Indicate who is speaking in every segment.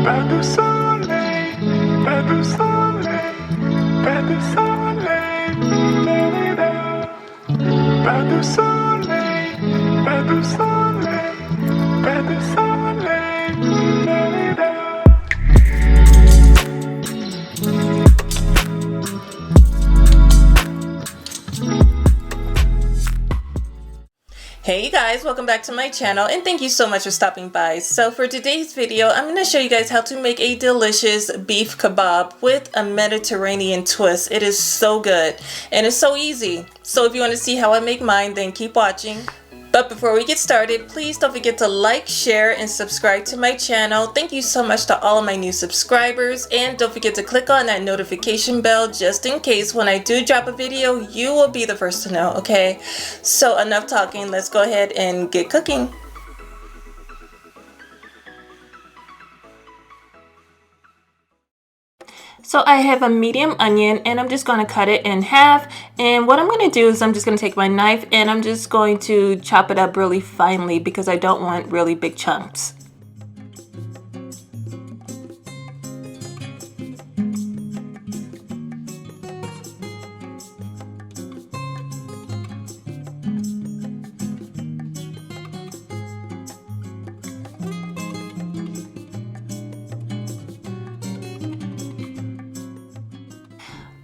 Speaker 1: Pas de soleil, pas de soleil, pas de soleil, pas de soleil, pas de soleil, pas de soleil.
Speaker 2: Hey you guys, welcome back to my channel and thank you so much for stopping by. So for today's video, I'm going to show you guys how to make a delicious beef kebab with a Mediterranean twist. It is so good and it's so easy. So if you want to see how I make mine, then keep watching. But before we get started, please don't forget to like, share, and subscribe to my channel. Thank you so much to all of my new subscribers. And don't forget to click on that notification bell just in case when I do drop a video, you will be the first to know, okay? So enough talking, let's go ahead and get cooking. So I have a medium onion and I'm just going to cut it in half, and what I'm going to do is I'm just going to take my knife and I'm just going to chop it up really finely because I don't want really big chunks.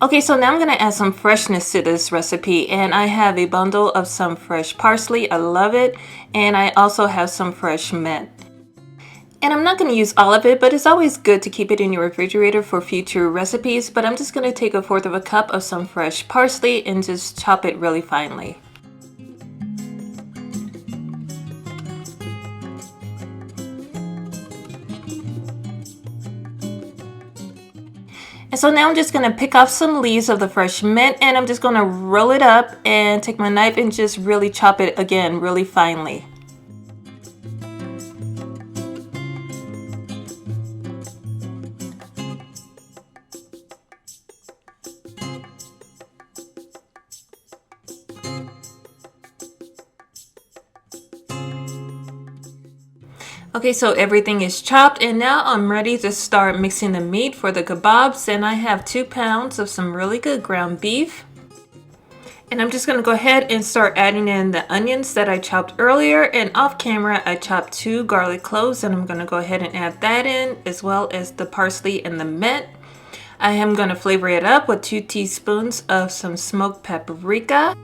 Speaker 2: Okay, so now I'm going to add some freshness to this recipe, and I have a bundle of some fresh parsley. I love it. And I also have some fresh mint. And I'm not going to use all of it, but it's always good to keep it in your refrigerator for future recipes. But I'm just going to take 1/4 cup of some fresh parsley and just chop it really finely. And so now I'm just going to pick off some leaves of the fresh mint and I'm just going to roll it up and take my knife and just really chop it again really finely. Okay, so everything is chopped and now I'm ready to start mixing the meat for the kebabs, and I have 2 pounds of some really good ground beef. And I'm just going to go ahead and start adding in the onions that I chopped earlier, and off camera I chopped 2 garlic cloves and I'm going to go ahead and add that in, as well as the parsley and the mint. I am going to flavor it up with 2 teaspoons of some smoked paprika.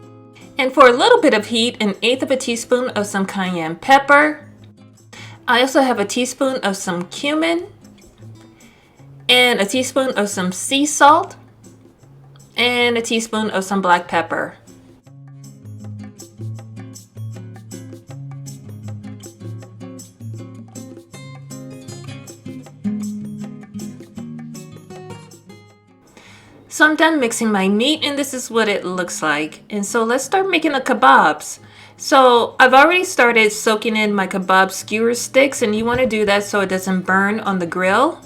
Speaker 2: And for a little bit of heat, 1/8 teaspoon of some cayenne pepper. I also have a teaspoon of some cumin and a teaspoon of some sea salt and a teaspoon of some black pepper. So I'm done mixing my meat and this is what it looks like. And so let's start making the kebabs. So I've already started soaking in my kebab skewer sticks, and you want to do that so it doesn't burn on the grill.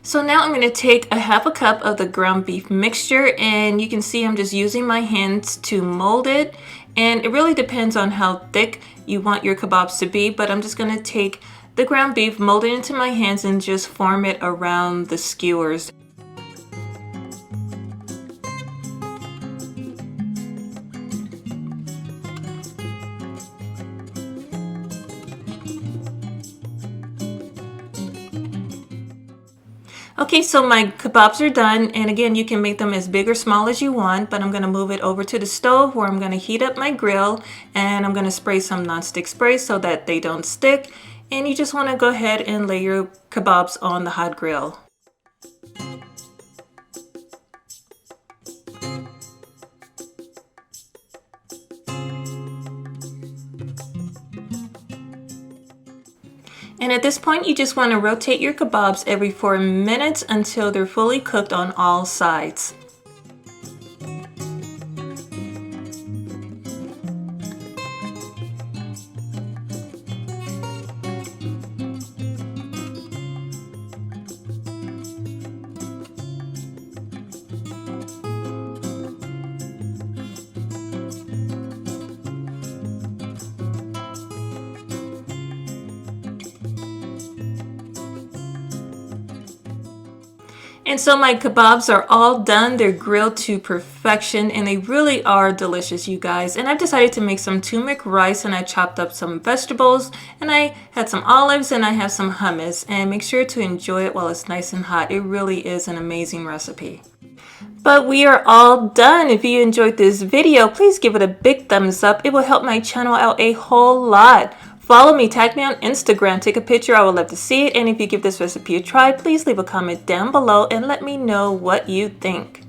Speaker 2: So now I'm going to take 1/2 cup of the ground beef mixture, and you can see I'm just using my hands to mold it, and it really depends on how thick you want your kebabs to be, but I'm just going to take the ground beef, mold it into my hands, and just form it around the skewers. Okay, so my kebabs are done, and again, you can make them as big or small as you want, but I'm going to move it over to the stove where I'm going to heat up my grill, and I'm going to spray some nonstick spray so that they don't stick, and you just want to go ahead and lay your kebabs on the hot grill. And at this point, you just want to rotate your kebabs every 4 minutes until they're fully cooked on all sides. And so my kebabs are all done. They're grilled to perfection and they really are delicious, you guys. And I've decided to make some turmeric rice, and I chopped up some vegetables, and I had some olives, and I have some hummus. And make sure to enjoy it while it's nice and hot. It really is an amazing recipe. But we are all done. If you enjoyed this video, please give it a big thumbs up. It will help my channel out a whole lot. Follow me, tag me on Instagram, take a picture, I would love to see it. And if you give this recipe a try, please leave a comment down below and let me know what you think.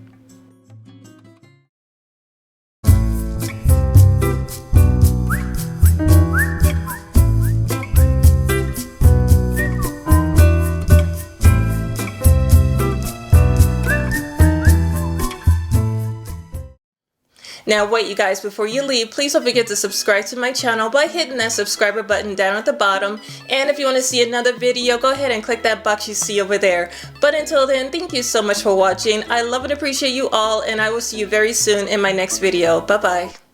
Speaker 2: Now wait, you guys, before you leave, please don't forget to subscribe to my channel by hitting that subscriber button down at the bottom. And if you want to see another video, go ahead and click that box you see over there. But until then, thank you so much for watching. I love and appreciate you all, and I will see you very soon in my next video. Bye-bye.